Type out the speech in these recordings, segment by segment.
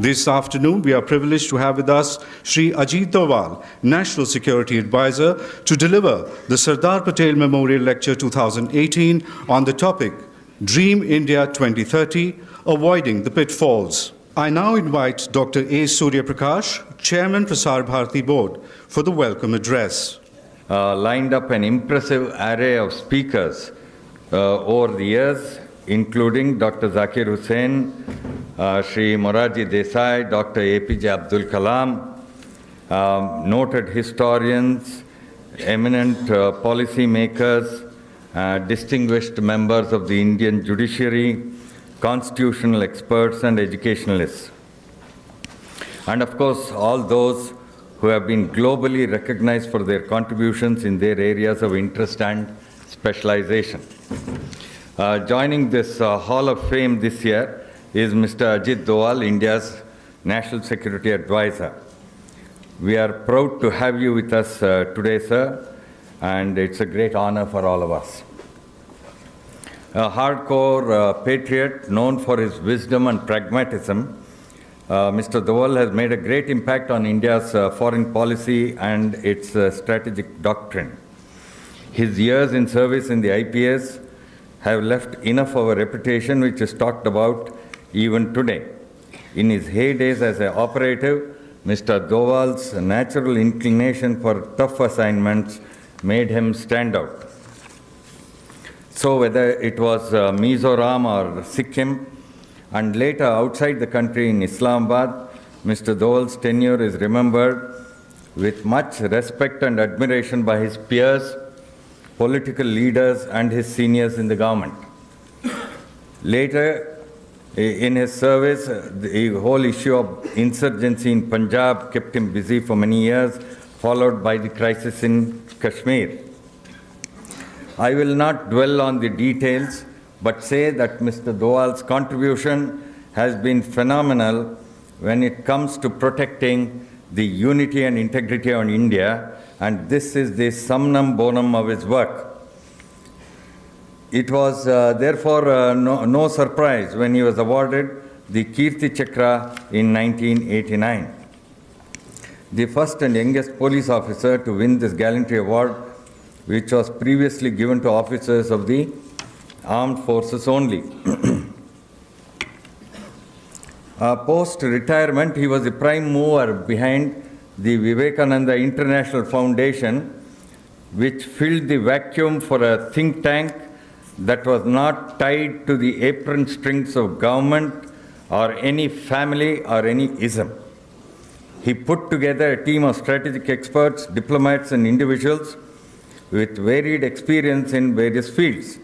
This afternoon, we are privileged to have with us Shri Ajit Doval, National Security Advisor, to deliver the Sardar Patel Memorial Lecture 2018 on the topic, Dream India 2030, Avoiding the Pitfalls. I now invite Dr. A. Surya Prakash, Chairman, Prasar Bharati Board, for the welcome address. Lined up an impressive array of speakers over the years, including Dr. Zakir Hussain, Shri Morarji Desai, Dr. APJ Abdul Kalam, noted historians, eminent policy makers, distinguished members of the Indian judiciary, constitutional experts and educationalists. And of course, all those who have been globally recognized for their contributions in their areas of interest and specialization. Joining this Hall of Fame this year is Mr. Ajit Doval, India's National Security Advisor. We are proud to have you with us today, sir, and it's a great honor for all of us. A hardcore patriot known for his wisdom and pragmatism, Mr. Doval has made a great impact on India's foreign policy and its strategic doctrine. His years in service in the IPS have left enough of a reputation which is talked about even today. In his heydays as an operative, Mr. Doval's natural inclination for tough assignments made him stand out. So whether it was Mizoram or Sikkim, and later outside the country in Islamabad, Mr. Doval's tenure is remembered with much respect and admiration by his peers, political leaders, and his seniors in the government. Later, in his service, the whole issue of insurgency in Punjab kept him busy for many years, followed by the crisis in Kashmir. I will not dwell on the details, but say that Mr. Doval's contribution has been phenomenal when it comes to protecting the unity and integrity of India, and this is the summum bonum of his work. It was therefore no surprise when he was awarded the Kirti Chakra in 1989. The first and youngest police officer to win this gallantry award, which was previously given to officers of the armed forces only. Post-retirement, he was the prime mover behind the Vivekananda International Foundation, which filled the vacuum for a think tank that was not tied to the apron strings of government or any family or any ism. He put together a team of strategic experts, diplomats, and individuals with varied experience in various fields.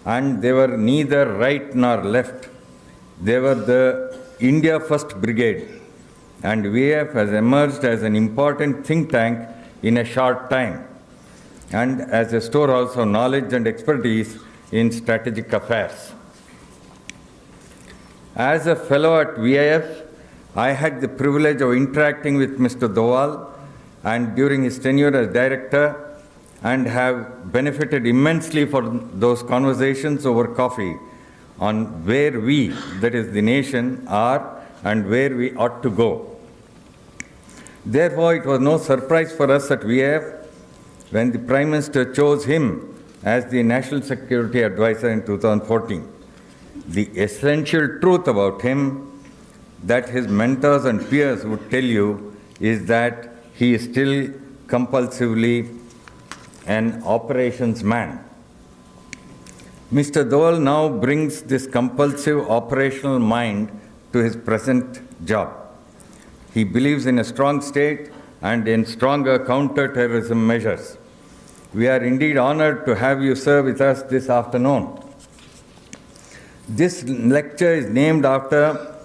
And they were neither right nor left. They were the India First Brigade, and VF has emerged as an important think tank in a short time, and as a storehouse of knowledge and expertise in strategic affairs. As a fellow at VIF, I had the privilege of interacting with Mr. Doval and during his tenure as director, and have benefited immensely from those conversations over coffee on where we, that is the nation, are and where we ought to go. Therefore, it was no surprise for us at VIF when the Prime Minister chose him as the National Security Advisor in 2014. The essential truth about him that his mentors and peers would tell you is that he is still compulsively an operations man. Mr. Doval now brings this compulsive operational mind to his present job. He believes in a strong state and in stronger counter-terrorism measures. We are indeed honored to have you, sir, with us this afternoon. This lecture is named after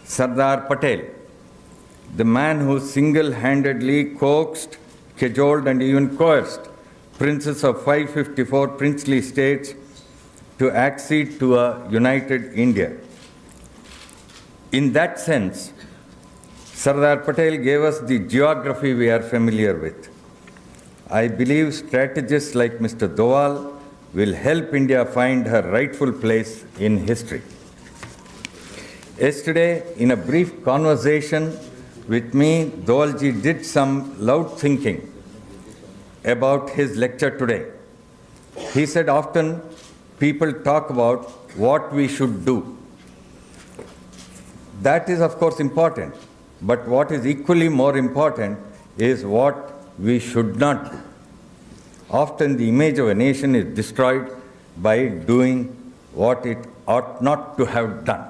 Sardar Patel, the man who single-handedly coaxed, cajoled, and even coerced princes of 554 princely states to accede to a united India. In that sense, Sardar Patel gave us the geography we are familiar with. I believe strategists like Mr. Doval will help India find her rightful place in history. Yesterday, in a brief conversation with me, Dovalji did some loud thinking about his lecture today. He said often people talk about what we should do. That is, of course, important. But what is equally more important is what we should not do. Often the image of a nation is destroyed by doing what it ought not to have done.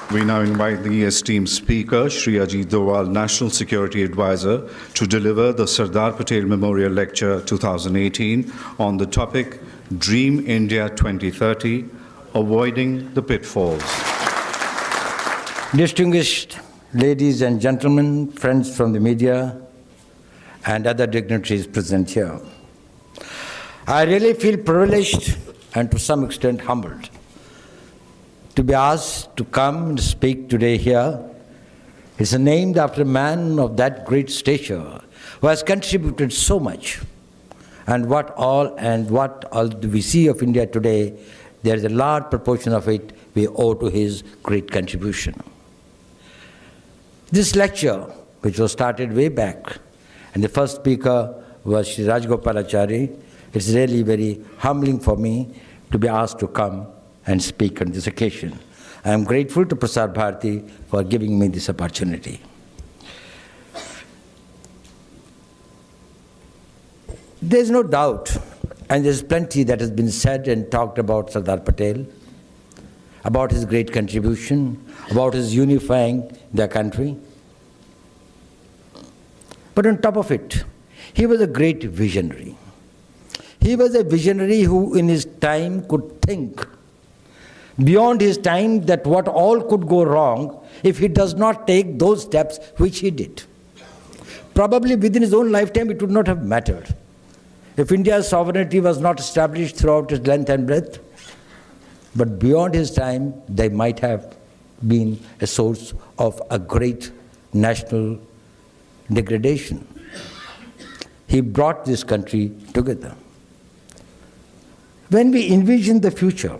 We now invite the esteemed speaker, Shri Ajit Doval, National Security Advisor, to deliver the Sardar Patel Memorial Lecture 2018 on the topic Dream India 2030, Avoiding the Pitfalls. Distinguished ladies and gentlemen, friends from the media, and other dignitaries present here, I really feel privileged and to some extent humbled to be asked to come and speak today here. It's named after a man of that great stature who has contributed so much. And what all do we see of India today, there is a large proportion of it we owe to his great contribution. This lecture, which was started way back, and the first speaker was Shri Rajgopalachari, it's really very humbling for me to be asked to come and speak on this occasion. I am grateful to Prasar Bharati for giving me this opportunity. There is no doubt, and there is plenty that has been said and talked about Sardar Patel, about his great contribution, about his unifying the country. But on top of it, he was a great visionary. He was a visionary who in his time could think beyond his time that what all could go wrong if he does not take those steps which he did. Probably within his own lifetime it would not have mattered. If India's sovereignty was not established throughout its length and breadth, but beyond his time they might have been a source of a great national degradation. He brought this country together. When we envision the future,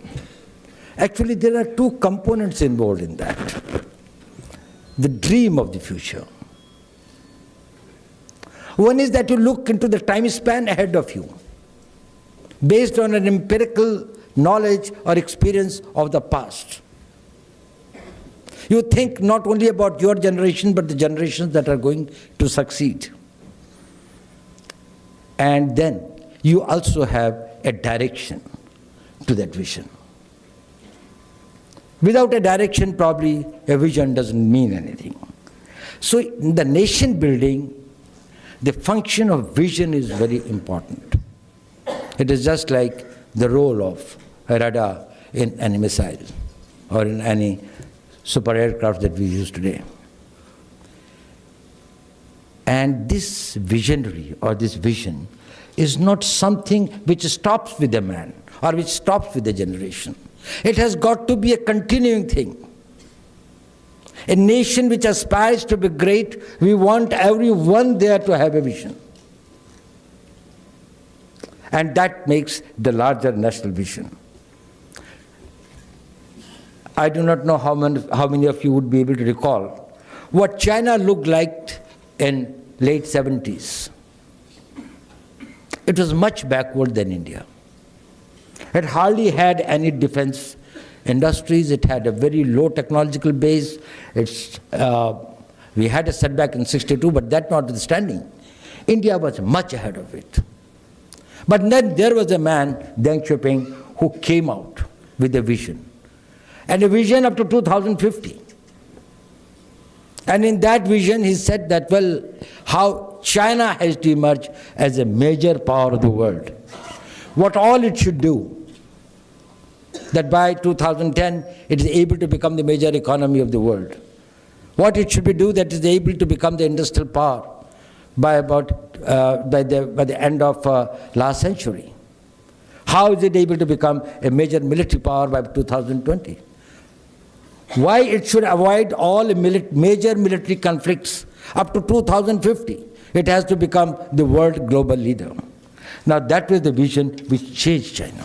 actually there are two components involved in that. The dream of the future. One is that you look into the time span ahead of you, based on an empirical knowledge or experience of the past. You think not only about your generation, but the generations that are going to succeed. And then you also have a direction to that vision. Without a direction, probably a vision doesn't mean anything. So in the nation building, the function of vision is very important. It is just like the role of a radar in any missile or in any super aircraft that we use today. And this visionary or this vision is not something which stops with a man or which stops with a generation. It has got to be a continuing thing. A nation which aspires to be great, we want everyone there to have a vision. And that makes the larger national vision. I do not know how many of you would be able to recall what China looked like in late 70s. It was much backward than India. It hardly had any defense industries. It had a very low technological base. We had a setback in '62, but that notwithstanding, India was much ahead of it. But then there was a man, Deng Xiaoping, who came out with a vision. And a vision up to 2050. And in that vision, he said that, well, how China has to emerge as a major power of the world. What all it should do, that by 2010, it is able to become the major economy of the world. What it should be do, that is able to become the industrial power by the end of last century. How is it able to become a major military power by 2020? Why it should avoid all major military conflicts up to 2050. It has to become the world global leader. Now that was the vision which changed China.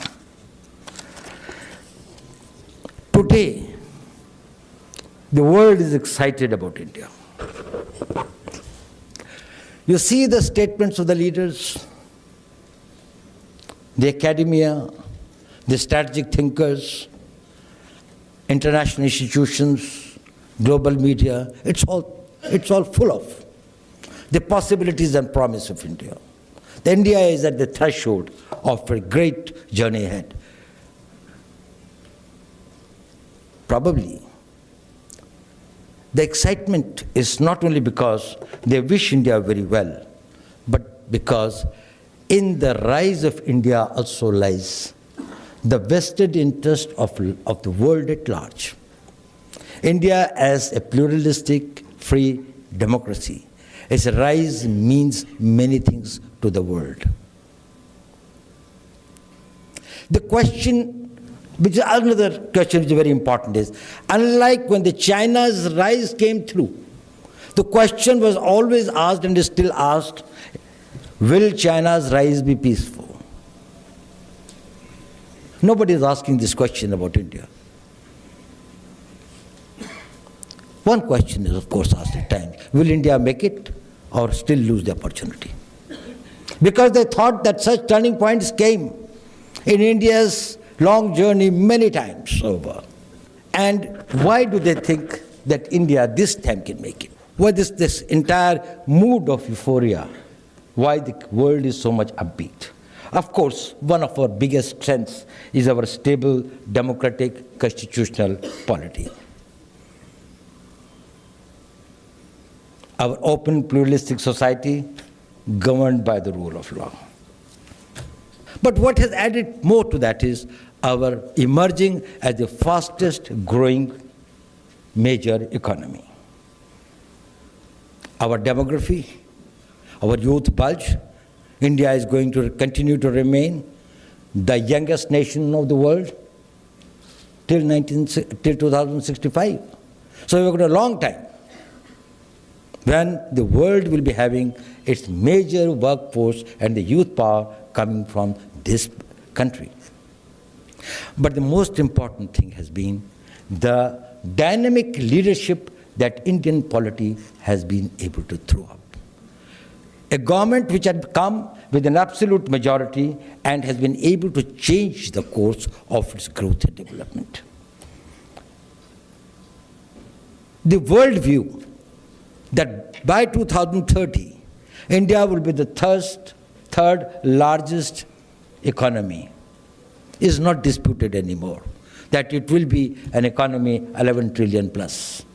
Today, the world is excited about India. You see the statements of the leaders, the academia, the strategic thinkers, international institutions, global media, it's all full of the possibilities and promise of India. The India is at the threshold of a great journey ahead. Probably, the excitement is not only because they wish India very well, but because in the rise of India also lies the vested interest of the world at large. India as a pluralistic, free democracy, its rise means many things to the world. The question, which is another question which is very important, is unlike when the China's rise came through, the question was always asked and is still asked, will China's rise be peaceful? Nobody is asking this question about India. One question is, of course, asked at times, will India make it or still lose the opportunity? Because they thought that such turning points came in India's long journey many times over. And why do they think that India this time can make it? Why this entire mood of euphoria? Why the world is so much upbeat? Of course, one of our biggest strengths is our stable, democratic, constitutional polity. Our open, pluralistic society governed by the rule of law. But what has added more to that is our emerging as the fastest growing major economy. Our demography, our youth bulge, India is going to continue to remain the youngest nation of the world till 2065. So we've got a long time when the world will be having its major workforce and the youth power coming from this country. But the most important thing has been the dynamic leadership that Indian polity has been able to throw up. A government which had come with an absolute majority and has been able to change the course of its growth and development. The world view that by 2030, India will be the third largest economy is not disputed anymore. That it will be an economy 11 trillion plus.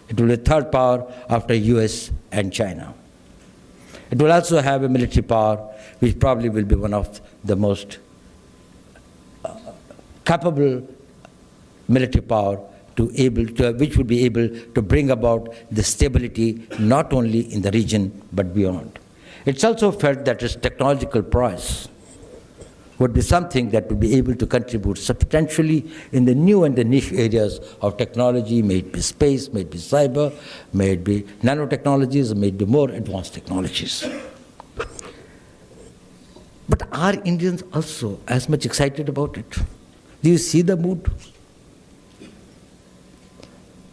It will be the third power after US and China. It will also have a military power, which probably will be one of the most capable military power which will be able to bring about the stability not only in the region but beyond. It's also felt that its technological prowess would be something that would be able to contribute substantially in the new and the niche areas of technology, may it be space, may it be cyber, may it be nanotechnologies, may it be more advanced technologies. But are Indians also as much excited about it? Do you see the mood?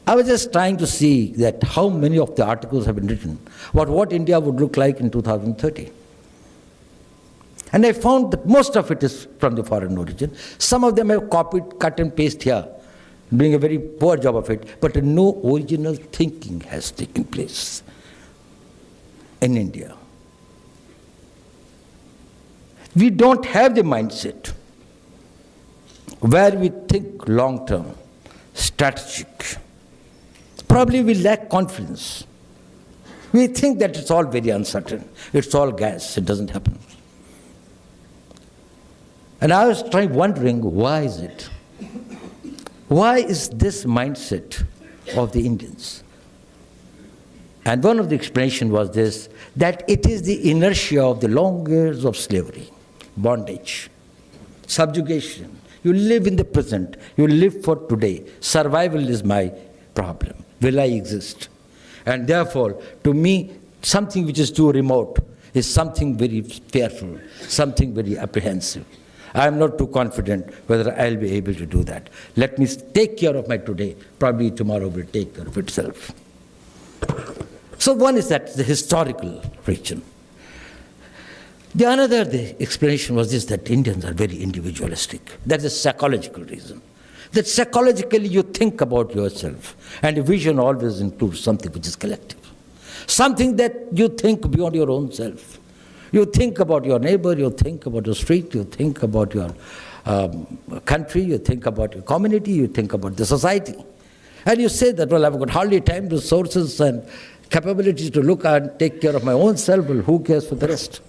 I was just trying to see that how many of the articles have been written about what India would look like in 2030. And I found that most of it is from the foreign origin. Some of them have copied, cut and paste here, doing a very poor job of it, but no original thinking has taken place in India. We don't have the mindset where we think long-term, strategic. Probably we lack confidence. We think that it's all very uncertain. It's all gas. It doesn't happen. And I was wondering, why is it? Why is this mindset of the Indians? And one of the explanations was this, that it is the inertia of the long years of slavery, bondage, subjugation. You live in the present. You live for today. Survival is my problem. Will I exist? And therefore, to me, something which is too remote is something very fearful, something very apprehensive. I am not too confident whether I'll be able to do that. Let me take care of my today. Probably tomorrow will take care of itself. So one is that, the historical region. The explanation was this, that Indians are very individualistic. That's a psychological reason. That psychologically you think about yourself, and a vision always includes something which is collective. Something that you think beyond your own self. You think about your neighbor, you think about your street, you think about your country, you think about your community, you think about the society. And you say that, well, I've got hardly time, resources, and capabilities to look and take care of my own self. Well, who cares for the rest?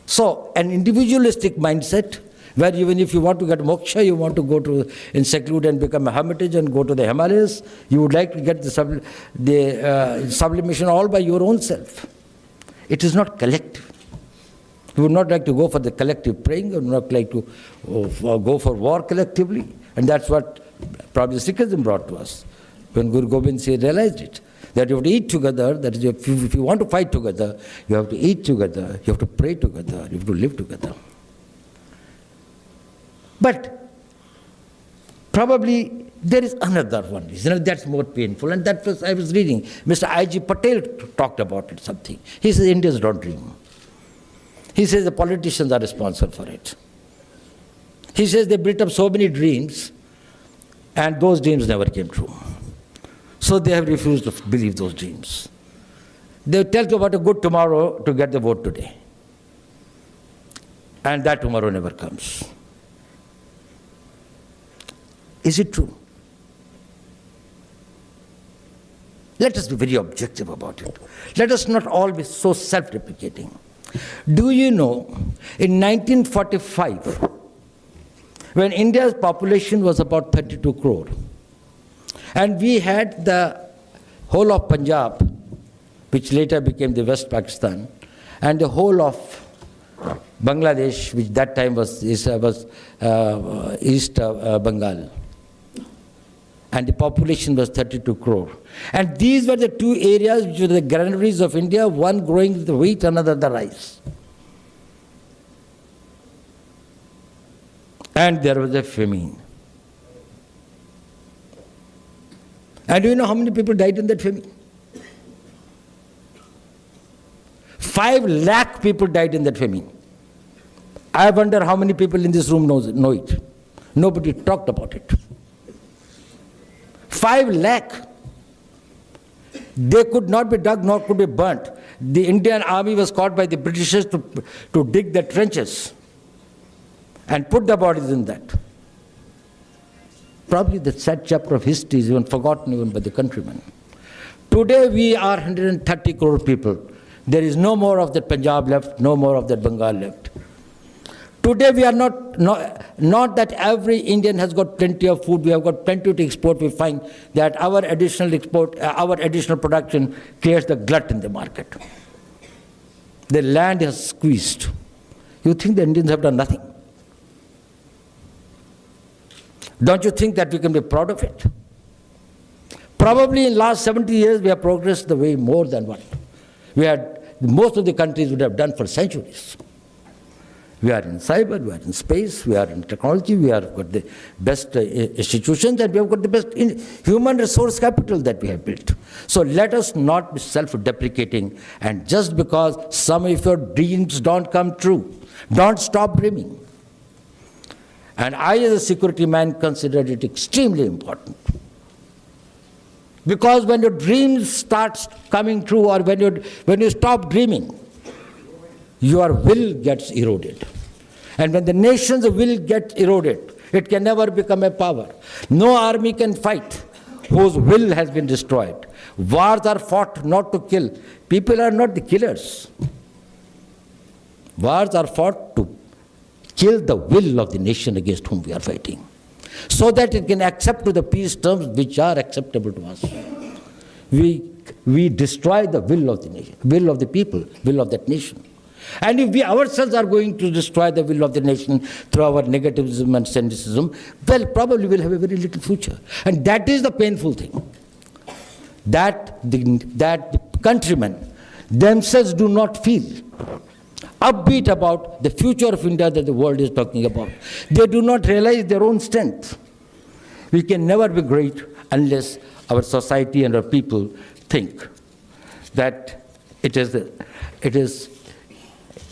So, an individualistic mindset, where even if you want to get moksha, you want to go to in seclude and become a hermitage and go to the Himalayas, you would like to get the sublimation all by your own self. It is not collective. You would not like to go for the collective praying, you would not like to go for war collectively. And that's what probably Sikhism brought to us, when Guru Gobind Singh realized it. That you have to eat together, that is, if you want to fight together, you have to eat together, you have to pray together, you have to live together. But probably there is another one reason that's more painful, and that was, I was reading, Mr. Ajit Patel talked about it something. He says Indians don't dream. He says the politicians are responsible for it. He says they built up so many dreams, and those dreams never came true. So they have refused to believe those dreams. They tell you about a good tomorrow to get the vote today. And that tomorrow never comes. Is it true? Let us be very objective about it. Let us not all be so self-deprecating. Do you know, in 1945, when India's population was about 32 crore, and we had the whole of Punjab, which later became the West Pakistan, and the whole of Bangladesh, which that time was East Bengal. And the population was 32 crore. And these were the two areas which were the granaries of India, one growing the wheat, another the rice. And there was a famine. And do you know how many people died in that famine? 5 lakh people died in that famine. I wonder how many people in this room know it. Nobody talked about it. 5 lakh. They could not be dug, nor could be burnt. The Indian army was caught by the Britishers to dig the trenches and put the bodies in that. Probably the sad chapter of history is even forgotten even by the countrymen. Today we are 130 crore people. There is no more of that Punjab left, no more of that Bengal left. Today we are not that every Indian has got plenty of food, we have got plenty to export. We find that our additional production creates the glut in the market. The land is squeezed. You think the Indians have done nothing? Don't you think that we can be proud of it? Probably in the last 70 years we have progressed the way more than what most of the countries would have done for centuries. We are in cyber, we are in space, we are in technology, we have got the best institutions, and we have got the best human resource capital that we have built. So let us not be self-deprecating, and just because some of your dreams don't come true, don't stop dreaming. And I, as a security man, consider it extremely important. Because when your dreams start coming true, or when you stop dreaming, your will gets eroded. And when the nation's will gets eroded, it can never become a power. No army can fight whose will has been destroyed. Wars are fought not to kill. People are not the killers. Wars are fought to kill the will of the nation against whom we are fighting, so that it can accept to the peace terms which are acceptable to us. We destroy the will of the nation, will of the people, will of that nation. And if we ourselves are going to destroy the will of the nation through our negativism and cynicism, well, probably we'll have a very little future. And that is the painful thing, that the countrymen themselves do not feel. upbeat about the future of India that the world is talking about. They do not realize their own strength. We can never be great unless our society and our people think that it is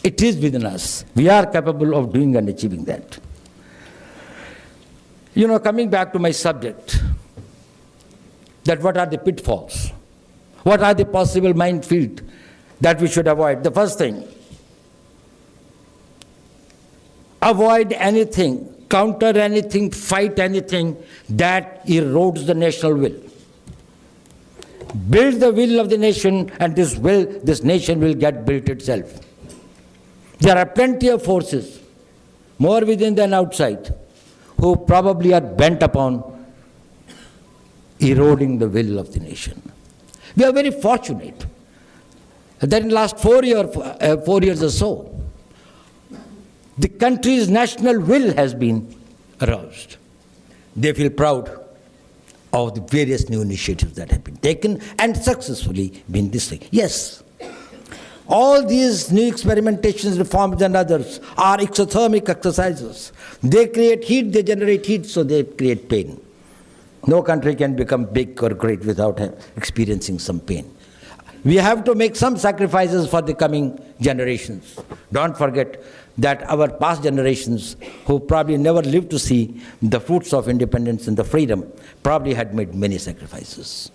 within us. We are capable of doing and achieving that. Coming back to my subject, that what are the pitfalls? What are the possible minefields that we should avoid? The first thing, avoid anything, counter anything, fight anything that erodes the national will. Build the will of the nation, and this nation will get built itself. There are plenty of forces, more within than outside, who probably are bent upon eroding the will of the nation. We are very fortunate that in the last 4 years or so, the country's national will has been aroused. They feel proud of the various new initiatives that have been taken and successfully been displayed. Yes, all these new experimentations, reforms and others are exothermic exercises. They create heat, they generate heat, so they create pain. No country can become big or great without experiencing some pain. We have to make some sacrifices for the coming generations. Don't forget that our past generations, who probably never lived to see the fruits of independence and the freedom, probably had made many sacrifices.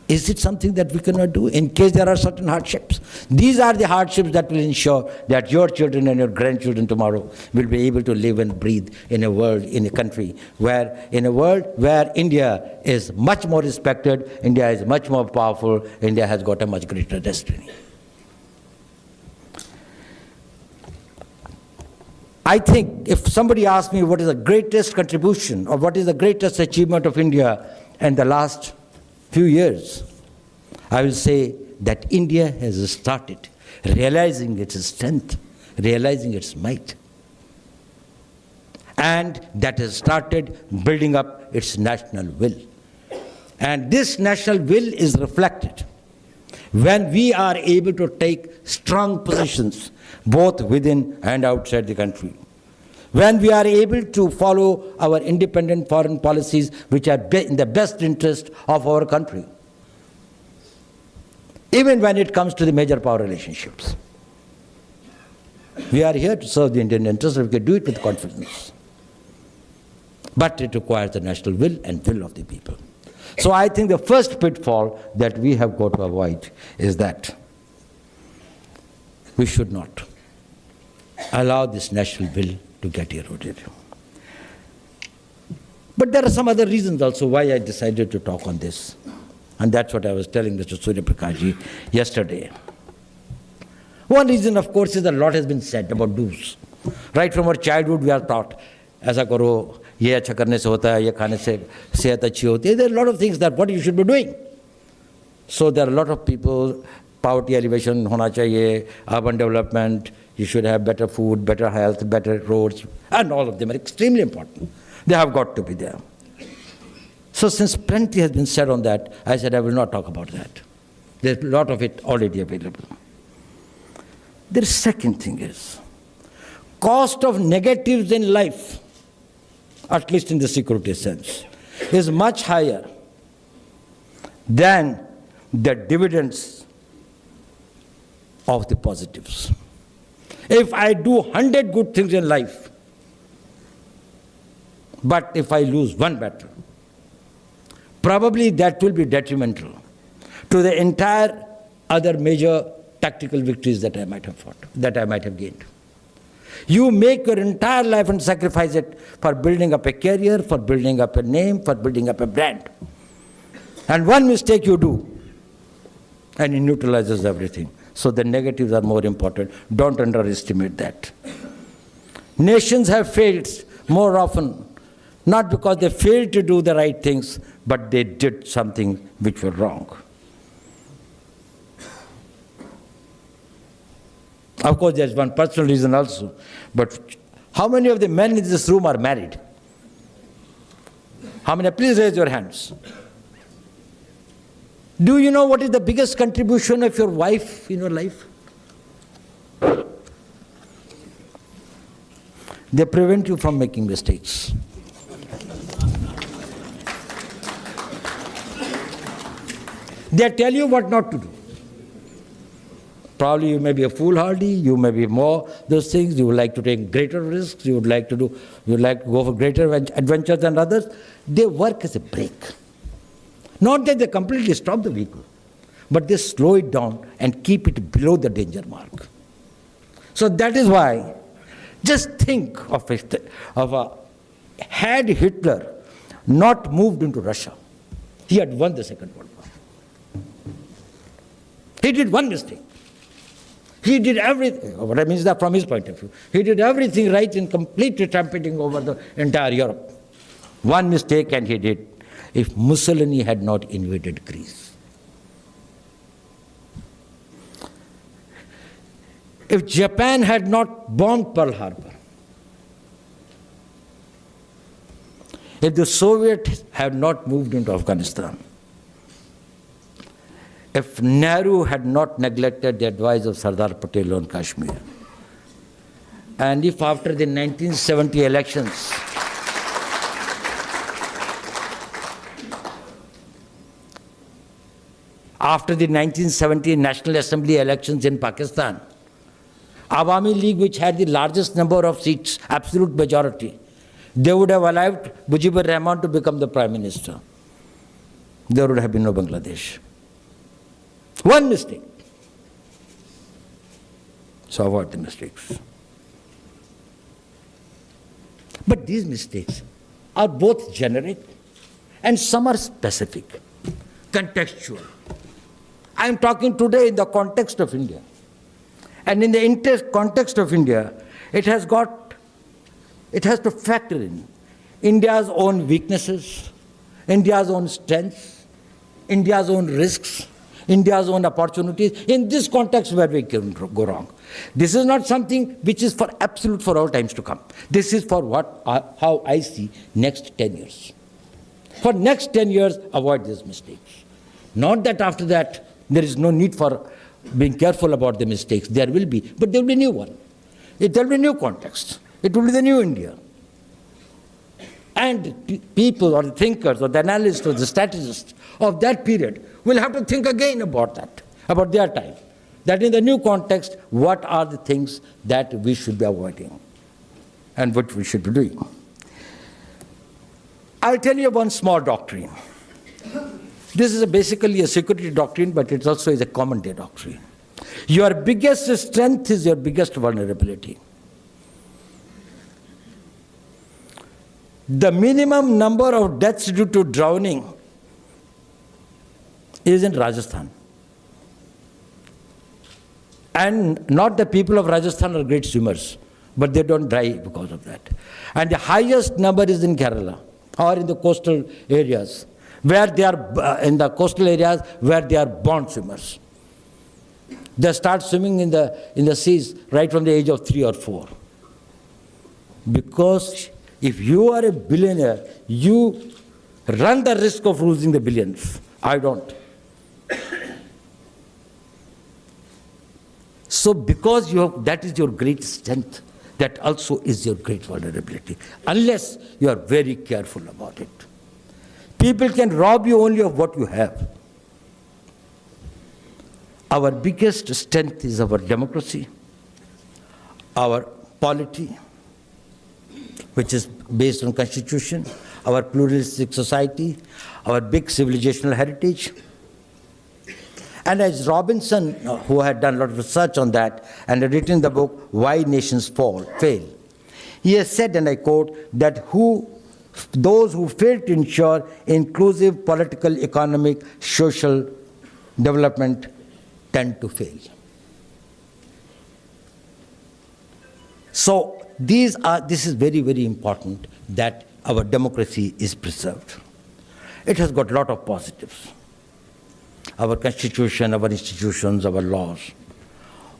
Is it something that we cannot do in case there are certain hardships? These are the hardships that will ensure that your children and your grandchildren tomorrow will be able to live and breathe in a country where India is much more respected, India is much more powerful, India has got a much greater destiny. I think if somebody asks me what is the greatest contribution or what is the greatest achievement of India in the last few years, I will say that India has started realizing its strength, realizing its might. And that has started building up its national will. And this national will is reflected when we are able to take strong positions both within and outside the country. When we are able to follow our independent foreign policies which are in the best interest of our country, even when it comes to the major power relationships. We are here to serve the Indian interest, and we can do it with confidence. But it requires the national will and will of the people. So I think the first pitfall that we have got to avoid is that we should not allow this national will to get eroded. But there are some other reasons also why I decided to talk on this. And that's what I was telling Mr. Surya Prakashji yesterday. One reason, of course, is that a lot has been said about do's. Right from our childhood, we are taught, ऐसा करो, ये अच्छा करने से होता है, ये खाने से सेहत अच्छी होती है. There are a lot of things that what you should be doing. So there are a lot of people, poverty elevation होना चाहिए, urban development, you should have better food, better health, better roads, and all of them are extremely important. They have got to be there. So since plenty has been said on that, I said I will not talk about that. There's a lot of it already available. The second thing is, cost of negatives in life, at least in the security sense, is much higher than the dividends of the positives. If I do 100 good things in life, but if I lose one battle, probably that will be detrimental to the entire other major tactical victories that I might have fought, that I might have gained. You make your entire life and sacrifice it for building up a career, for building up a name, for building up a brand. And one mistake you do, and it neutralizes everything. So the negatives are more important. Don't underestimate that. Nations have failed more often, not because they failed to do the right things, but they did something which was wrong. Of course, there's one personal reason also. But how many of the men in this room are married? How many? Please raise your hands. Do you know what is the biggest contribution of your wife in your life? They prevent you from making mistakes. They tell you what not to do. Probably you may be a foolhardy, you may be more those things, you would like to take greater risks, you would like to go for greater adventures than others. They work as a brake. Not that they completely stop the vehicle, but they slow it down and keep it below the danger mark. So that is why, just think had Hitler not moved into Russia, he had won the Second World War. He did one mistake. He did everything, what I mean is that from his point of view, he did everything right in completely trumpeting over the entire Europe. One mistake and he did. If Mussolini had not invaded Greece. If Japan had not bombed Pearl Harbor. If the Soviets had not moved into Afghanistan. If Nehru had not neglected the advice of Sardar Patel on Kashmir, and if after the 1970 elections, after the 1970 National Assembly elections in Pakistan, Awami League, which had the largest number of seats, absolute majority, they would have allowed Mujibur Rahman to become the Prime Minister. There would have been no Bangladesh. One mistake. So avoid the mistakes. But these mistakes are both generic and some are specific, contextual. I am talking today in the context of India. And in the context of India, it has to factor in India's own weaknesses, India's own strengths, India's own risks, India's own opportunities, in this context where we can go wrong. This is not something which is for absolute for all times to come. This is for how I see next 10 years. For next 10 years, avoid these mistakes. Not that after that, there is no need for being careful about the mistakes. There will be, but there will be a new one. There will be a new context. It will be the new India. And people or the thinkers or the analysts or the strategists of that period will have to think again about that, about their time. That in the new context, what are the things that we should be avoiding and what we should be doing. I'll tell you one small doctrine. This is basically a security doctrine, but it also is a common day doctrine. Your biggest strength is your biggest vulnerability. The minimum number of deaths due to drowning is in Rajasthan. And not the people of Rajasthan are great swimmers, but they don't die because of that. And the highest number is in Kerala or in the coastal areas, where they are in the coastal areas where they are born swimmers. They start swimming in the seas right from the age of 3 or 4. Because if you are a billionaire, you run the risk of losing the billions. I don't. So because that is your great strength, that also is your great vulnerability, unless you are very careful about it. People can rob you only of what you have. Our biggest strength is our democracy, our polity, which is based on constitution, our pluralistic society, our big civilizational heritage. And as Robinson, who had done a lot of research on that and had written the book, Why Nations Fail, he has said, and I quote, that those who fail to ensure inclusive political, economic, social development tend to fail. So this is very, very important that our democracy is preserved. It has got a lot of positives. Our constitution, our institutions, our laws,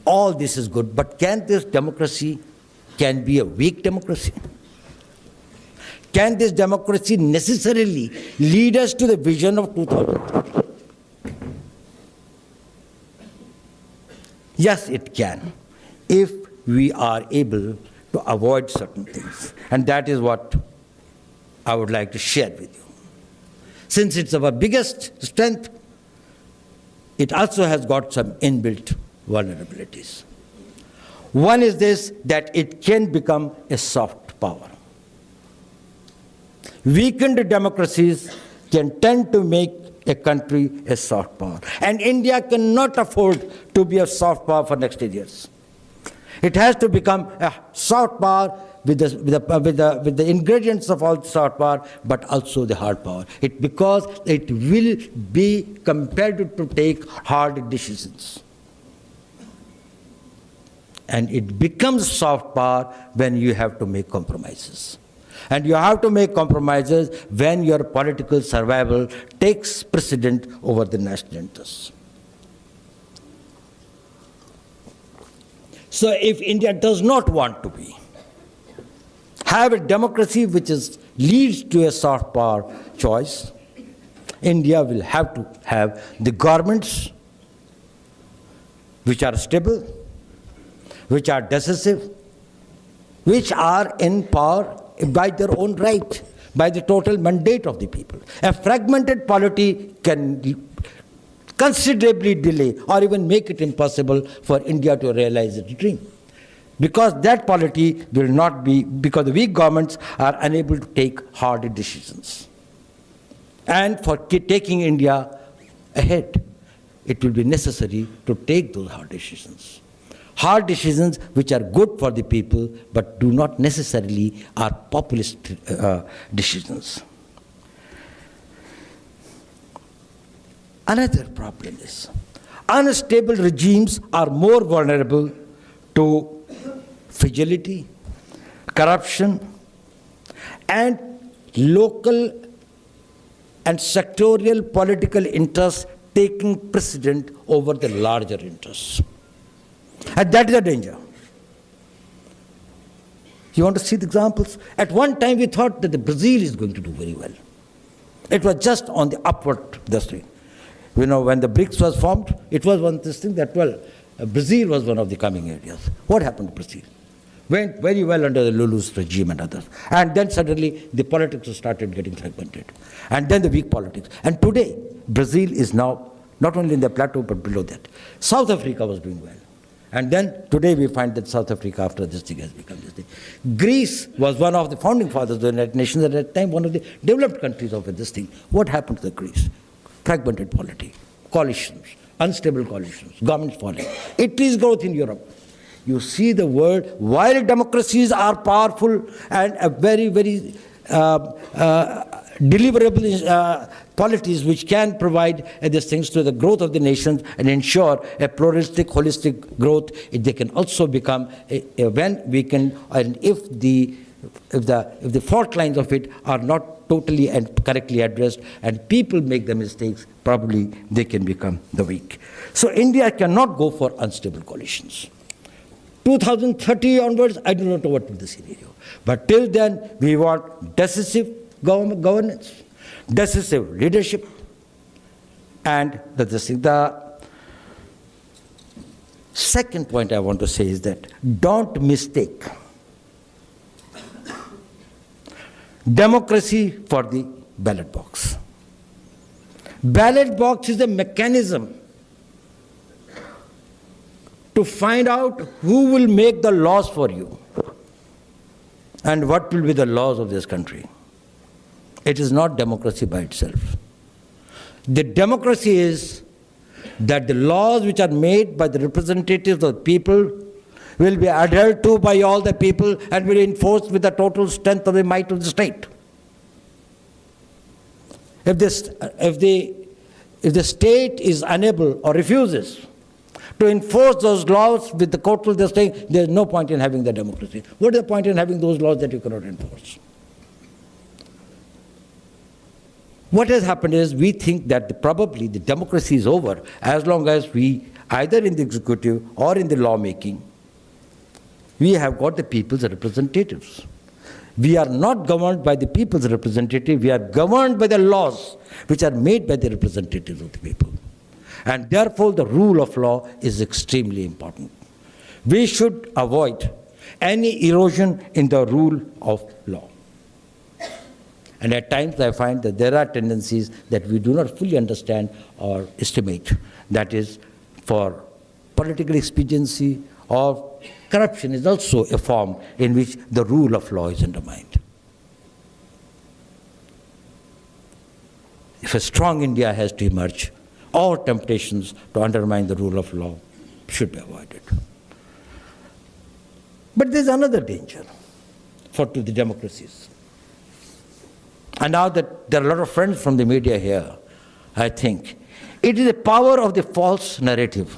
all this is good. But can this democracy be a weak democracy? Can this democracy necessarily lead us to the vision of 2030? Yes, it can. if we are able to avoid certain things. And that is what I would like to share with you. Since it's our biggest strength, it also has got some inbuilt vulnerabilities. One is this, that it can become a soft power. Weakened democracies can tend to make a country a soft power. And India cannot afford to be a soft power for next 10 years. It has to become a soft power with the ingredients of all soft power, but also the hard power. Because it will be compelled to take hard decisions. And it becomes soft power when you have to make compromises. And you have to make compromises when your political survival takes precedent over the national interests. So if India does not want to have a democracy which leads to a soft power choice, India will have to have the governments which are stable, which are decisive, which are in power by their own right, by the total mandate of the people. A fragmented polity can considerably delay or even make it impossible for India to realize its dream. Because that polity will not be, because the weak governments are unable to take hard decisions. And for taking India ahead, it will be necessary to take those hard decisions. Hard decisions which are good for the people, but do not necessarily are populist decisions. Another problem is, unstable regimes are more vulnerable to fragility, corruption, and local and sectorial political interests taking precedent over the larger interests. And that is a danger. You want to see the examples? At one time we thought that Brazil is going to do very well. It was just on the upward trajectory. You know, when the BRICS was formed, it was one of these things that, Brazil was one of the coming areas. What happened to Brazil? Went very well under the Lula's regime and others. And then suddenly the politics started getting fragmented. And then the weak politics. And today, Brazil is now not only in the plateau but below that. South Africa was doing well. And then today we find that South Africa after this thing has become this thing. Greece was one of the founding fathers of the United Nations at that time, one of the developed countries of this thing. What happened to the Greece? Fragmented polity, coalitions, unstable coalitions, governments falling. Italy's growth in Europe. You see the world, while democracies are powerful and a very, very deliverable polities which can provide these things to the growth of the nations and ensure a pluralistic, holistic growth, they can also become, when we can, and if the fault lines of it are not totally and correctly addressed and people make the mistakes, probably they can become the weak. So India cannot go for unstable coalitions. 2030 onwards, I do not know what will be the scenario. But till then, we want decisive governance, decisive leadership, and the second point I want to say is that don't mistake democracy for the ballot box. Ballot box is a mechanism to find out who will make the laws for you and what will be the laws of this country. It is not democracy by itself. The democracy is that the laws which are made by the representatives of the people will be adhered to by all the people and will be enforced with the total strength of the might of the state. If the state is unable or refuses to enforce those laws with the total, they're saying there's no point in having the democracy. What is the point in having those laws that you cannot enforce? What has happened is we think that probably the democracy is over as long as we, either in the executive or in the lawmaking, we have got the people's representatives. We are not governed by the people's representative, we are governed by the laws which are made by the representatives of the people. And therefore the rule of law is extremely important. We should avoid any erosion in the rule of law. And at times I find that there are tendencies that we do not fully understand or estimate. That is, for political expediency or corruption is also a form in which the rule of law is undermined. If a strong India has to emerge, all temptations to undermine the rule of law should be avoided. But there's another danger to the democracies. And now that there are a lot of friends from the media here, I think, it is the power of the false narrative.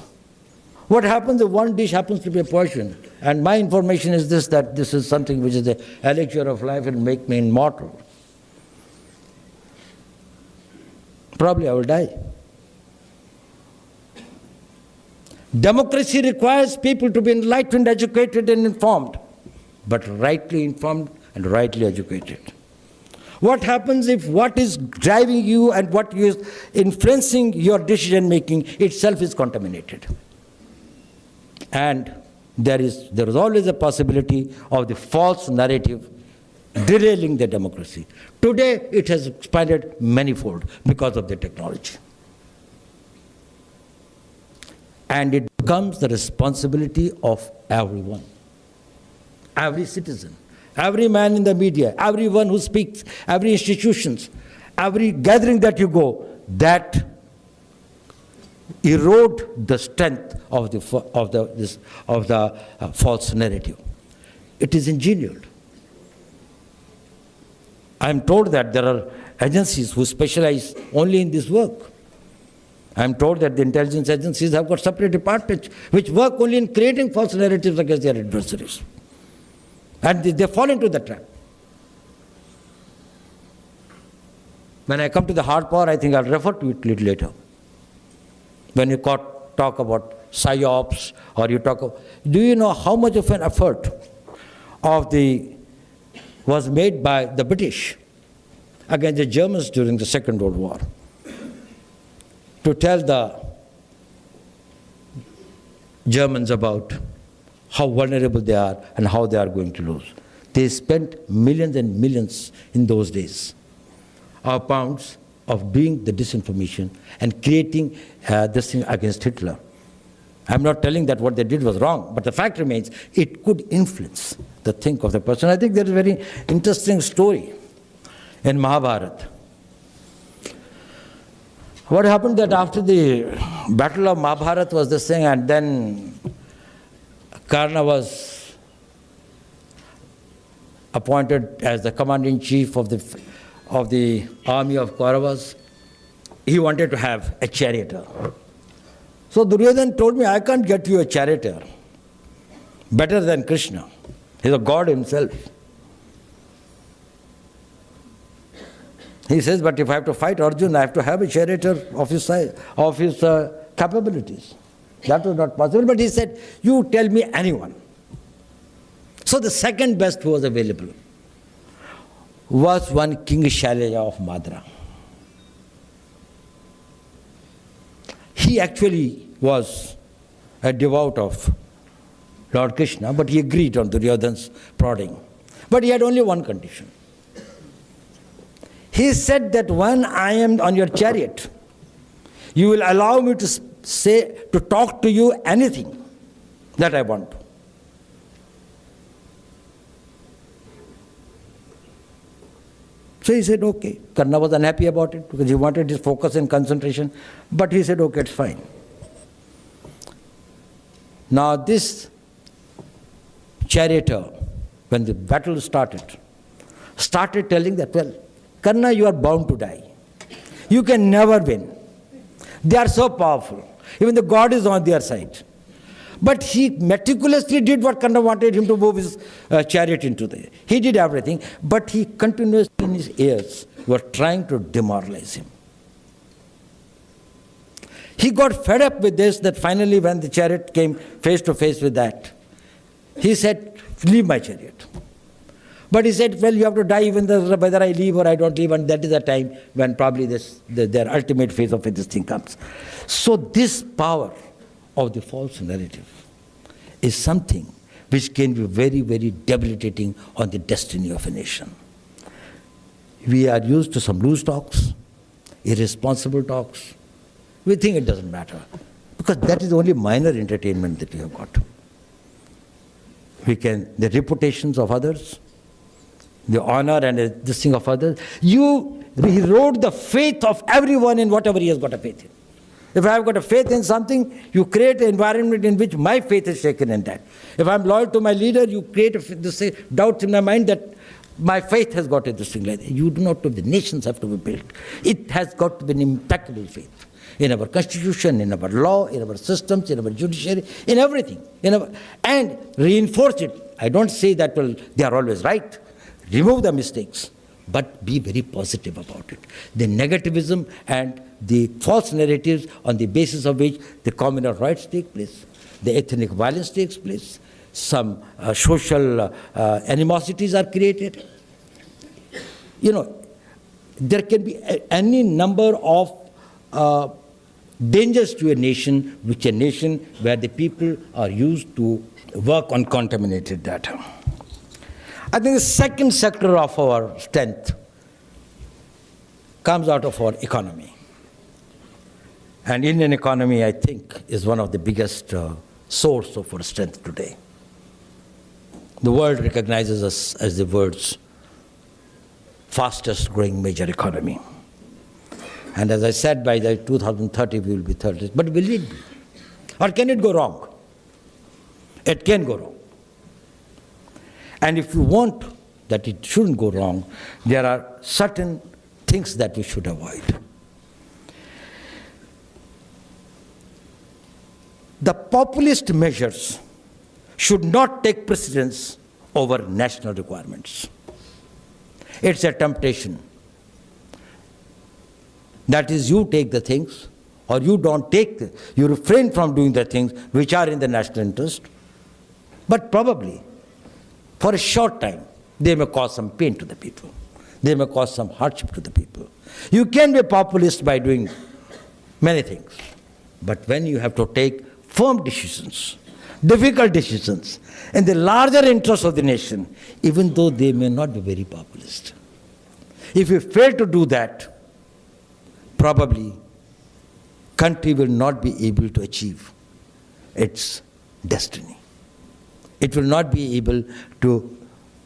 What happens if one dish happens to be a poison, and my information is this, that this is something which is the elixir of life and make me immortal? Probably I will die. Democracy requires people to be enlightened, educated, and informed, but rightly informed and rightly educated. What happens if what is driving you and what is influencing your decision making itself is contaminated? And there is always a possibility of the false narrative derailing the democracy. Today it has expanded manifold because of the technology. And it becomes the responsibility of everyone, every citizen, every man in the media, everyone who speaks, every institutions, every gathering that you go, that erode the strength of the false narrative. It is engineered. I am told that there are agencies who specialize only in this work. I am told that the intelligence agencies have got separate departments which work only in creating false narratives against their adversaries. And they fall into the trap. When I come to the hard power, I think I'll refer to it a little later. When you talk about psyops, or you talk of, do you know how much of an effort was made by the British against the Germans during the Second World War to tell the Germans about how vulnerable they are and how they are going to lose? They spent millions and millions in those days of pounds of doing the disinformation and creating this thing against Hitler. I'm not telling that what they did was wrong, but the fact remains it could influence the think of the person. I think there is a very interesting story in Mahabharat. What happened that after the Battle of Mahabharat was this thing, and then Karna was appointed as the commander-in-chief of the army of Kauravas. He wanted to have a charioteer. So Duryodhana told me, I can't get you a charioteer better than Krishna. He's a god himself. He says, but if I have to fight Arjuna, I have to have a charioteer of his capabilities. That was not possible, but he said, you tell me anyone. So the second best who was available was one King Shailaja of Madra. He actually was a devout of Lord Krishna, but he agreed on Duryodhana's prodding. But he had only one condition. He said that when I am on your chariot, you will allow me to talk to you anything that I want to. So he said, okay. Karna was unhappy about it because he wanted his focus and concentration, but he said, okay, it's fine. Now this charioteer, when the battle started telling that, well, Karna, you are bound to die. You can never win. They are so powerful. Even the god is on their side. But he meticulously did what Karna wanted him to move his chariot into the. He did everything, but he continuously in his ears were trying to demoralize him. He got fed up with this, that finally when the chariot came face to face with that, he said, leave my chariot. But he said, well, you have to die even whether I leave or I don't leave, and that is the time when probably their ultimate phase of this thing comes. So this power of the false narrative is something which can be very, very debilitating on the destiny of a nation. We are used to some loose talks, irresponsible talks. We think it doesn't matter, because that is only minor entertainment that we have got. The reputations of others, the honor and this thing of others. You erode the faith of everyone in whatever he has got a faith in. If I have got a faith in something, you create an environment in which my faith is shaken in that. If I'm loyal to my leader, you create this doubt in my mind that my faith has got this thing like that. You do not know. The nations have to be built. It has got to be an impeccable faith in our constitution, in our law, in our systems, in our judiciary, in everything. And reinforce it. I don't say that they are always right. Remove the mistakes, but be very positive about it. The negativism and the false narratives on the basis of which the communal rights take place, the ethnic violence takes place, some social animosities are created. There can be any number of dangers to a nation where the people are used to work on contaminated data. I think the second sector of our strength comes out of our economy. And Indian economy, I think, is one of the biggest source of our strength today. The world recognizes us as the world's fastest growing major economy. And as I said, by the 2030, we will be 30. But will it be? Or can it go wrong? It can go wrong. And if you want that it shouldn't go wrong, there are certain things that we should avoid. The populist measures should not take precedence over national requirements. It's a temptation. That is, you take the things, or you don't take you refrain from doing the things which are in the national interest, but probably for a short time, they may cause some pain to the people. They may cause some hardship to the people. You can be a populist by doing many things, but when you have to take firm decisions, difficult decisions, in the larger interests of the nation, even though they may not be very populist, if you fail to do that, probably country will not be able to achieve its destiny. It will not be able to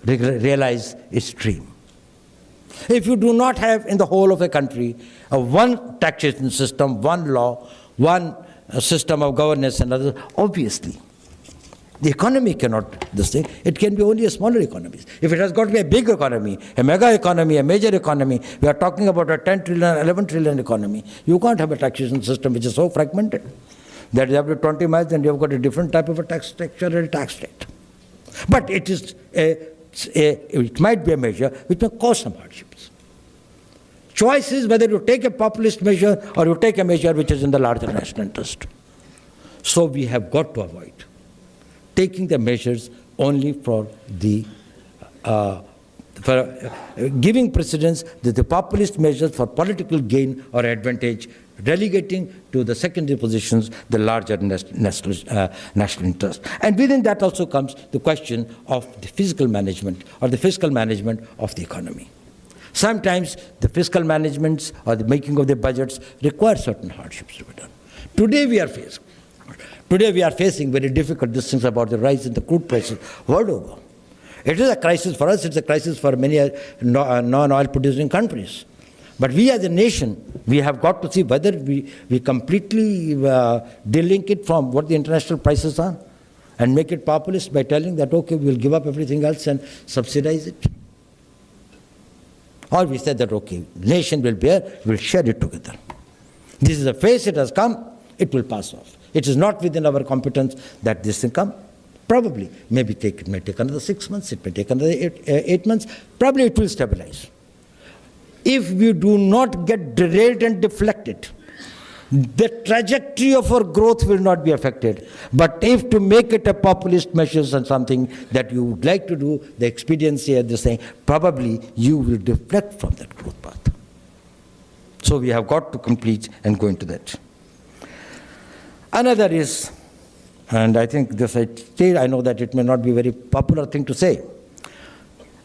realize its dream. If you do not have in the whole of a country one taxation system, one law, one system of governance and others, obviously the economy cannot this thing. It can be only a smaller economy. If it has got to be a big economy, a mega economy, a major economy, we are talking about a 10 trillion, 11 trillion economy. You can't have a taxation system which is so fragmented that every 20 miles and you have got a different type of a tax structure and a tax rate. But it is it might be a measure which may cause some hardships. Choice is whether you take a populist measure or you take a measure which is in the larger national interest. So we have got to avoid taking the measures only for the giving precedence to the populist measures for political gain or advantage, relegating to the secondary positions the larger national interest. And within that also comes the question of the physical management or the fiscal management of the economy. Sometimes the fiscal managements or the making of the budgets require certain hardships to be done. Today we are facing very difficult things about the rise in the crude prices world over. It is a crisis for us, it's a crisis for many non-oil producing countries. But we as a nation, we have got to see whether we completely delink it from what the international prices are and make it populist by telling that, okay, we'll give up everything else and subsidize it. Or we said that, okay, nation will bear, we'll share it together. This is a phase, it has come, it will pass off. It is not within our competence that this thing come. Probably, it may take another 6 months, it may take another 8 months, probably it will stabilize. If we do not get derailed and deflected, the trajectory of our growth will not be affected. But if to make it a populist measures and something that you would like to do, the expediency of this thing, probably you will deflect from that growth path. So we have got to complete and go into that. Another is and I think this I know that it may not be a very popular thing to say.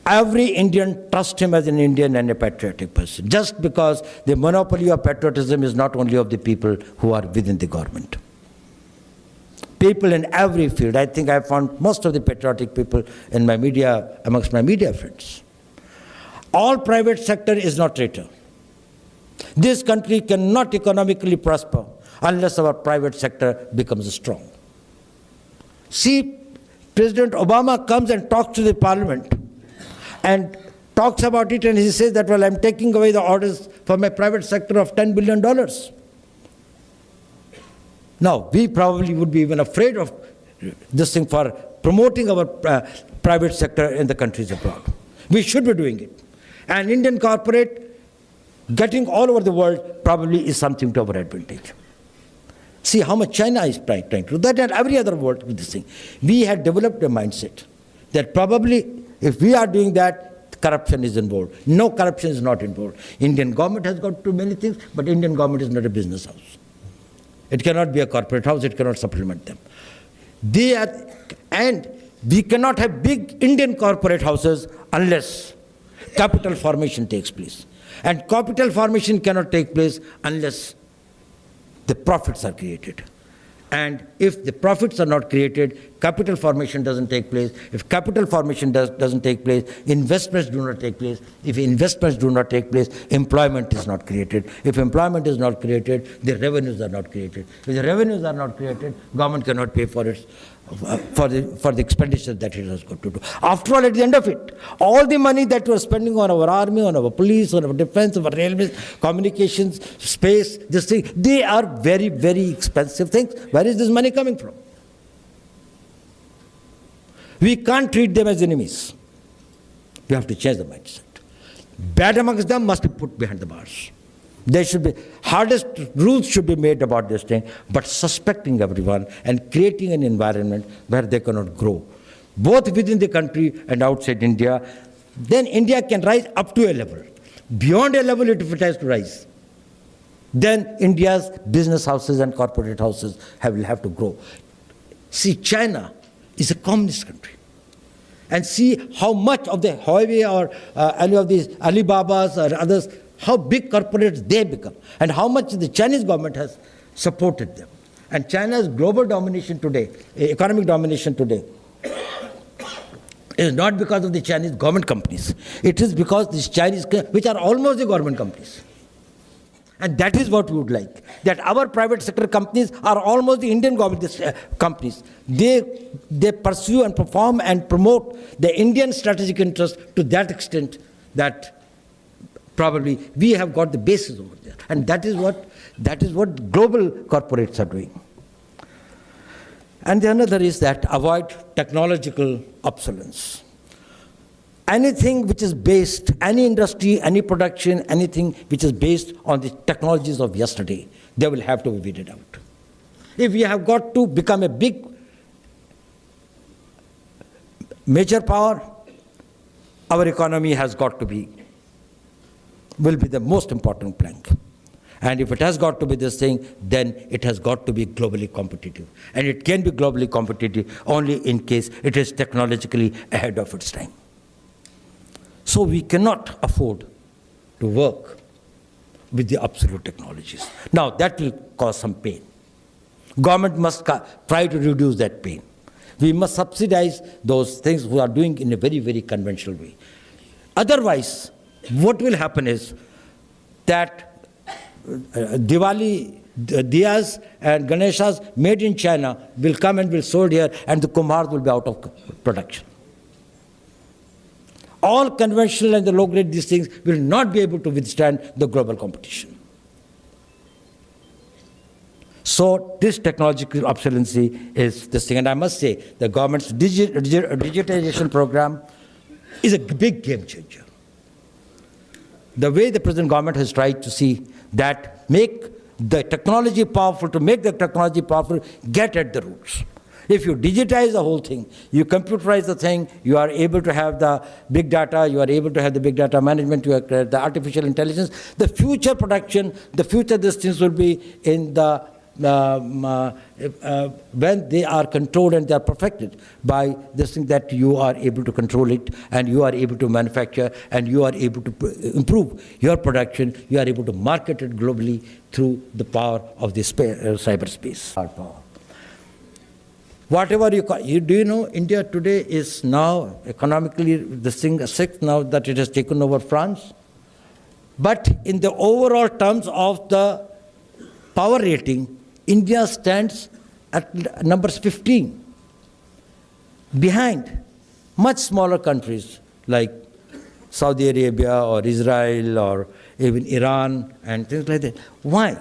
Every Indian trusts him as an Indian and a patriotic person, just because the monopoly of patriotism is not only of the people who are within the government. People in every field. I think I found most of the patriotic people in my media, amongst my media friends. All private sector is not traitor. This country cannot economically prosper unless our private sector becomes strong. See, President Obama comes and talks to the parliament and talks about it, and he says that, well, I'm taking away the orders for my private sector of $10 billion. Now, we probably would be even afraid of this thing for promoting our private sector in the countries abroad. We should be doing it. And Indian corporate getting all over the world probably is something to our advantage. See how much China is trying to do that, and every other world with this thing. We had developed a mindset that probably if we are doing that, corruption is involved. No, corruption is not involved. Indian government has got too many things, but Indian government is not a business house. It cannot be a corporate house, it cannot supplement them. And we cannot have big Indian corporate houses unless capital formation takes place. And capital formation cannot take place unless the profits are created. And if the profits are not created, capital formation doesn't take place. If capital formation doesn't take place, investments do not take place. If investments do not take place, employment is not created. If employment is not created, the revenues are not created. If the revenues are not created, government cannot pay for its for the expenditure that it has got to do. After all, at the end of it, all the money that we are spending on our army, on our police, on our defense, on our railways, communications, space, this thing, they are very, very expensive things. Where is this money coming from? We can't treat them as enemies. We have to change the mindset. Bad amongst them must be put behind the bars. There should be, hardest rules should be made about this thing, but suspecting everyone and creating an environment where they cannot grow, both within the country and outside India. Then India can rise up to a level. Beyond a level, if it has to rise, then India's business houses and corporate houses will have to grow. See, China is a communist country. And see how much of the Huawei or any of these Alibabas or others, how big corporates they become, and how much the Chinese government has supported them. And China's global domination today, economic domination today, is not because of the Chinese government companies. It is because these Chinese, which are almost the government companies. And that is what we would like, that our private sector companies are almost the Indian government companies. They pursue and perform and promote the Indian strategic interest to that extent that probably we have got the basis over there. And that is what global corporates are doing. And the another is that avoid technological obsolescence. Anything which is based, any industry, any production, anything which is based on the technologies of yesterday, they will have to be weeded out. If we have got to become a big major power, our economy has got to will be the most important plank. And if it has got to be this thing, then it has got to be globally competitive. And it can be globally competitive only in case it is technologically ahead of its time. So we cannot afford to work with the absolute technologies. Now, that will cause some pain. Government must try to reduce that pain. We must subsidize those things who are doing in a very, very conventional way. Otherwise, what will happen is that Diwali, Diyas and Ganeshas made in China will come and will sold here, and the Kumars will be out of production. All conventional and the low-grade these things will not be able to withstand the global competition. So this technological obsolescence is this thing. And I must say, the government's digitalization program is a big game changer. The way the present government has tried to see that make the technology powerful, to make the technology powerful, get at the roots. If you digitize the whole thing, you computerize the thing, you are able to have the big data, you are able to have the big data management, you have the artificial intelligence, the future production, the future these things will be in the when they are controlled and they are perfected by this thing that you are able to control it and you are able to manufacture and you are able to improve your production, you are able to market it globally through the power of the cyberspace. Hard power. Whatever you do, you know, India today is now economically this thing sixth now that it has taken over France. But in the overall terms of the power rating, India stands at numbers 15, behind much smaller countries like Saudi Arabia or Israel or even Iran and things like that. Why?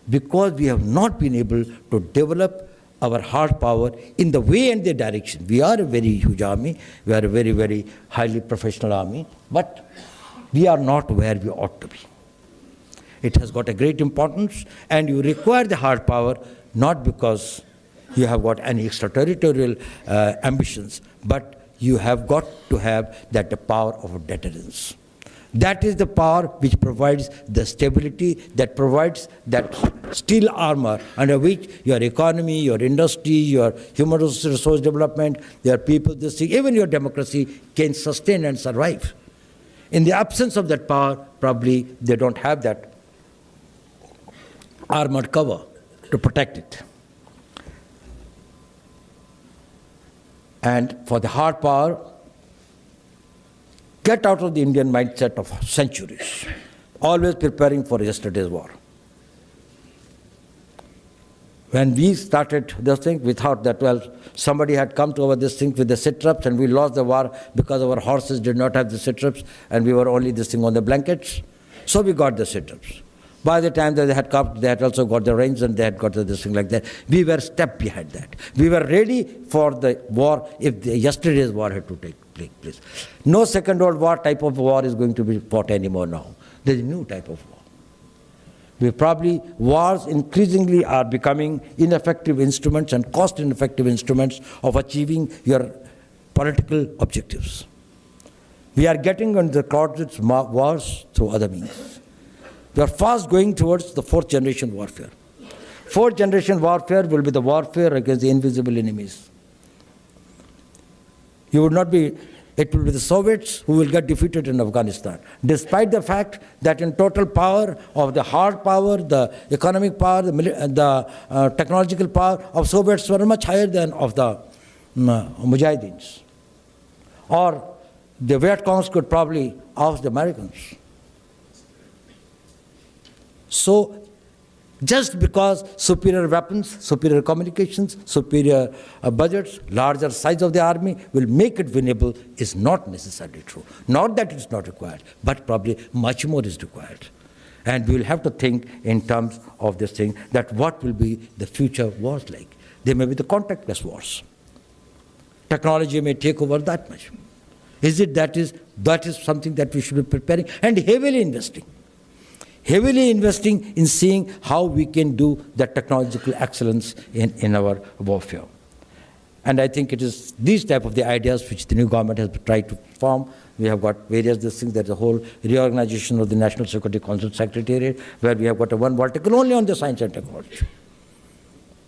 Because we have not been able to develop our hard power in the way and the direction. We are a very huge army, we are a very, very highly professional army, but we are not where we ought to be. It has got a great importance, and you require the hard power not because you have got any extraterritorial ambitions, but you have got to have that the power of deterrence. That is the power which provides the stability, that provides that steel armor under which your economy, your industry, your human resource development, your people, even your democracy can sustain and survive. In the absence of that power, probably they don't have that armored cover to protect it. And for the hard power, get out of the Indian mindset of centuries, always preparing for yesterday's war. When we started this thing, we thought that, well, somebody had come to this thing with the satraps and we lost the war because our horses did not have the satraps and we were only this thing on the blankets. So we got the satraps. By the time that they had come, they had also got the reins and they had got this thing like that. We were a step behind that. We were ready for the war if yesterday's war had to take place. No Second World War type of war is going to be fought anymore now. There's a new type of war. Wars increasingly are becoming ineffective instruments and cost-ineffective instruments of achieving your political objectives. We are getting into the closets wars through other means. We are fast going towards the fourth generation warfare. Fourth generation warfare will be the warfare against the invisible enemies. It will be the Soviets who will get defeated in Afghanistan, despite the fact that in total power of the hard power, the economic power, the technological power of Soviets were much higher than of the Mujahideens. Or the Viet Congs could probably oust the Americans. So, just because superior weapons, superior communications, superior budgets, larger size of the army will make it winnable is not necessarily true. Not that it's not required, but probably much more is required. And we will have to think in terms of this thing, that what will be the future wars like. They may be the contactless wars. Technology may take over that much. That is something that we should be preparing and heavily investing in seeing how we can do that technological excellence in our warfare. And I think it is these type of the ideas which the new government has tried to form. We have got various things. There's a whole reorganization of the National Security Council Secretariat, where we have got a one vertical only on the science and technology.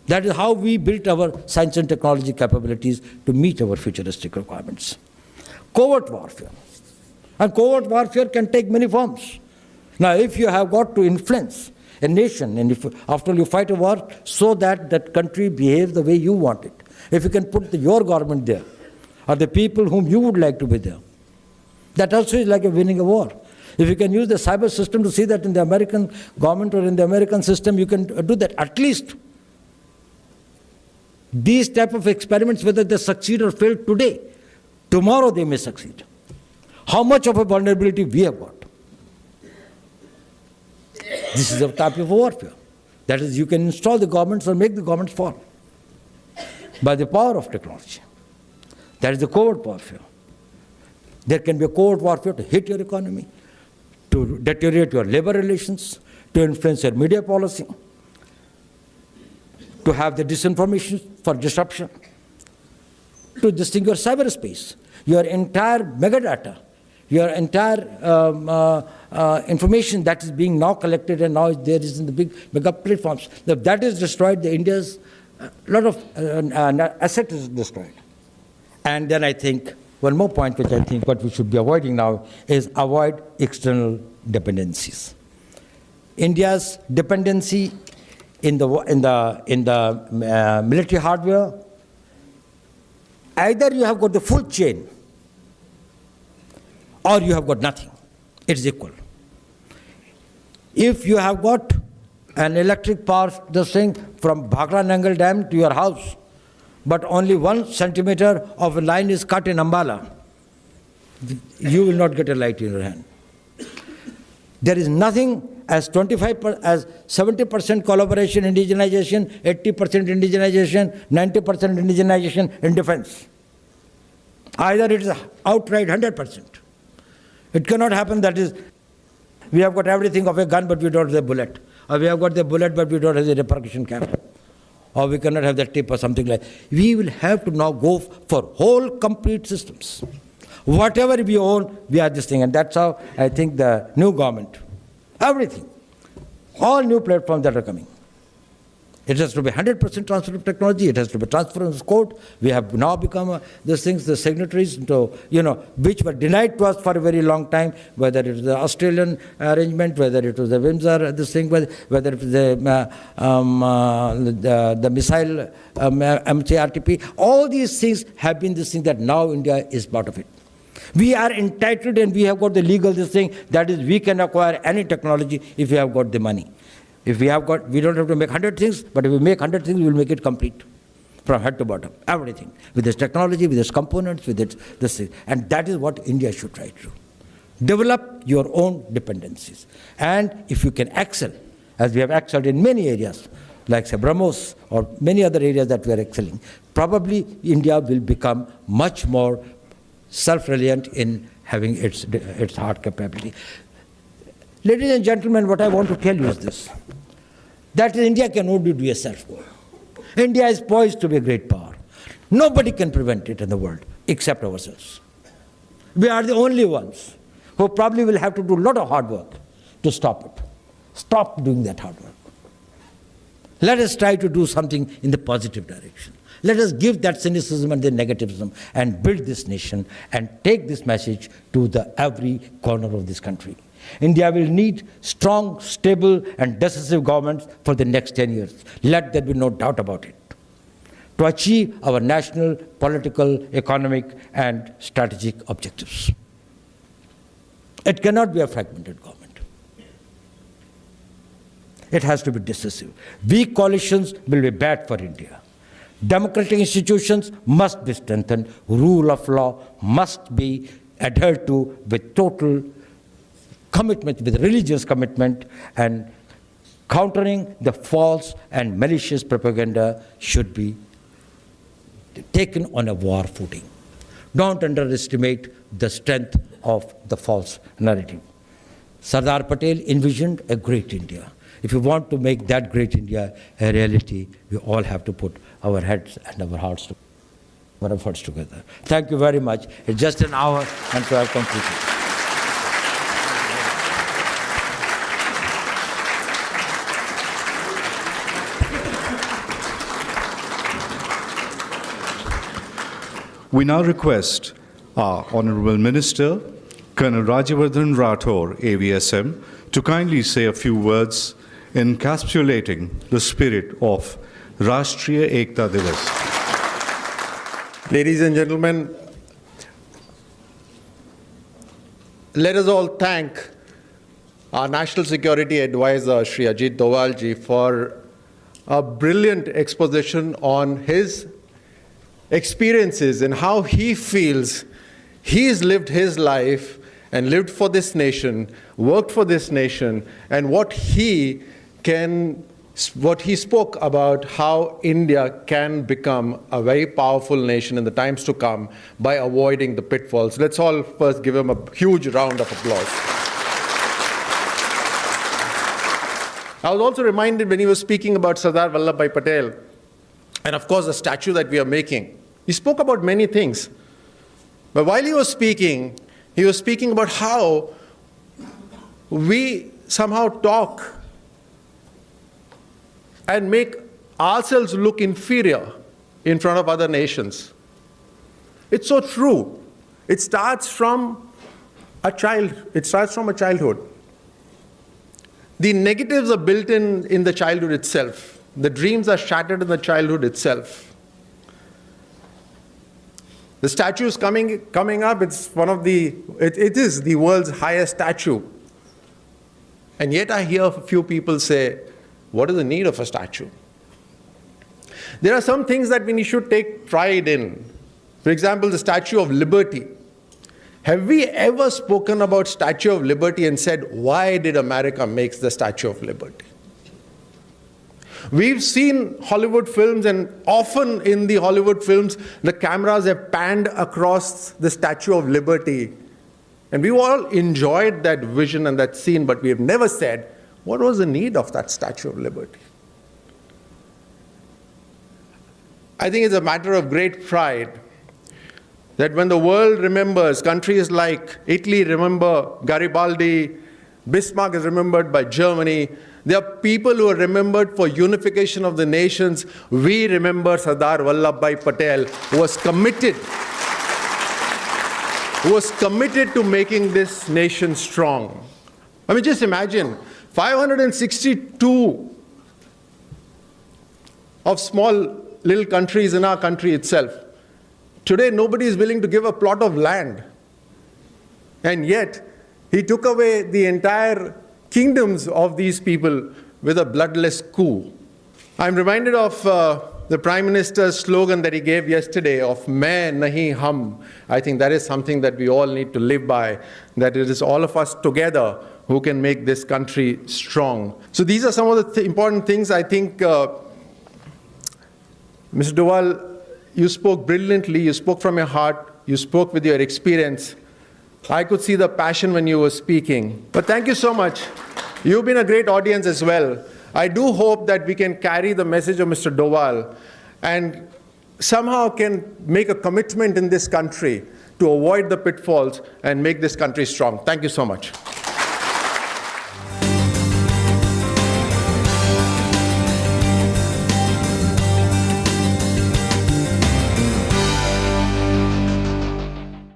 That is how we built our science and technology capabilities to meet our futuristic requirements. Covert warfare. And covert warfare can take many forms. Now, if you have got to influence a nation, and after you fight a war, so that that country behaves the way you want it, if you can put your government there, or the people whom you would like to be there, that also is like winning a war. If you can use the cyber system to see that in the American government or in the American system, you can do that. At least these type of experiments, whether they succeed or fail today, tomorrow they may succeed. How much of a vulnerability we have got? This is a type of warfare. That is, you can install the governments or make the governments fall by the power of technology. That is the covert warfare. There can be a covert warfare to hit your economy, to deteriorate your labor relations, to influence your media policy, to have the disinformation for disruption, to distinguish cyberspace. Your entire megadata Your entire information that is being now collected and now there is in the big mega platforms. If that is destroyed, the India's lot of asset is destroyed. And then I think one more point which I think what we should be avoiding now is avoid external dependencies. India's dependency in the military hardware, either you have got the full chain or you have got nothing. It's equal. If you have got an electric power this thing from Bhakra Nangal Dam to your house, but only 1 centimeter of a line is cut in Ambala, you will not get a light in your hand. There is nothing as 70% collaboration, indigenization, 80% indigenization, 90% indigenization in defense. Either it is outright 100%. It cannot happen that is, we have got everything of a gun but we don't have the bullet. Or we have got the bullet but we don't have the repercussion cap. Or we cannot have the tip or something like that. We will have to now go for whole complete systems. Whatever we own, we are this thing. And that's how I think the new government, everything, all new platforms that are coming. It has to be 100% transfer of technology. It has to be transference code. We have now become these things, the signatories to, which were denied to us for a very long time, whether it was the Australian arrangement, whether it was the Windsor, this thing, whether it was the missile MCRTP. All these things have been this thing that now India is part of it. We are entitled and we have got the legal this thing, that is we can acquire any technology if we have got the money. If we have got, we don't have to make 100 things, but if we make 100 things, we will make it complete. From head to bottom, everything. With its technology, with its components, with its this thing. And that is what India should try to do. Develop your own dependencies. And if you can excel, as we have excelled in many areas, like say BrahMos or many other areas that we are excelling, probably India will become much more self-reliant in having its hard capability. Ladies and gentlemen, what I want to tell you is this, that India can only do a self-goal. India is poised to be a great power. Nobody can prevent it in the world except ourselves. We are the only ones who probably will have to do a lot of hard work to stop it. Stop doing that hard work. Let us try to do something in the positive direction. Let us give that cynicism and the negativism and build this nation and take this message to every corner of this country. India will need strong, stable, and decisive governments for the next 10 years. Let there be no doubt about it. To achieve our national, political, economic, and strategic objectives. It cannot be a fragmented government. It has to be decisive. Weak coalitions will be bad for India. Democratic institutions must be strengthened. Rule of law must be adhered to with total commitment, with religious commitment, and countering the false and malicious propaganda should be taken on a war footing. Don't underestimate the strength of the false narrative. Sardar Patel envisioned a great India. If we want to make that great India a reality, we all have to put our heads and our hearts together, our efforts together. Thank you very much. It's just an hour, and so I've completed. We now request our Honourable Minister, Colonel Rajyavardhan Rathore, AVSM, to kindly say a few words encapsulating the spirit of Rashtriya Ekta Divas. Ladies and gentlemen, let us all thank our National Security Advisor, Shri Ajit Doval ji, for a brilliant exposition on his experiences and how he feels he's lived his life and lived for this nation, worked for this nation, and what he spoke about how India can become a very powerful nation in the times to come by avoiding the pitfalls. Let's all first give him a huge round of applause. I was also reminded when he was speaking about Sardar Vallabhbhai Patel, and of course the statue that we are making. He spoke about many things. But while he was speaking, He was speaking about how we somehow talk and make ourselves look inferior in front of other nations. It's so true. It starts from a childhood. The negatives are built in the childhood itself. The dreams are shattered in the childhood itself. The statue is coming up. It's it is the world's highest statue. And yet I hear a few people say, what is the need of a statue? There are some things that we should take pride in. For example, the Statue of Liberty. Have we ever spoken about Statue of Liberty and said, why did America make the Statue of Liberty? We've seen Hollywood films, and often in the Hollywood films, the cameras have panned across the Statue of Liberty. And we all enjoyed that vision and that scene, but we have never said, what was the need of that Statue of Liberty? I think it's a matter of great pride that when the world remembers, countries like Italy remember Garibaldi, Bismarck is remembered by Germany. There are people who are remembered for unification of the nations. We remember Sardar Patel, who was committed to making this nation strong. I mean, just imagine, 562 of small little countries in our country itself. Today, nobody is willing to give a plot of land. And yet, he took away the entire kingdoms of these people with a bloodless coup. I'm reminded of the Prime Minister's slogan that he gave yesterday of "Main nahi hum." I think that is something that we all need to live by, that it is all of us together who can make this country strong. So these are some of the important things. I think, Mr. Doval, you spoke brilliantly, you spoke from your heart, you spoke with your experience. I could see the passion when you were speaking. But thank you so much. You've been a great audience as well. I do hope that we can carry the message of Mr. Doval and somehow can make a commitment in this country to avoid the pitfalls and make this country strong. Thank you so much.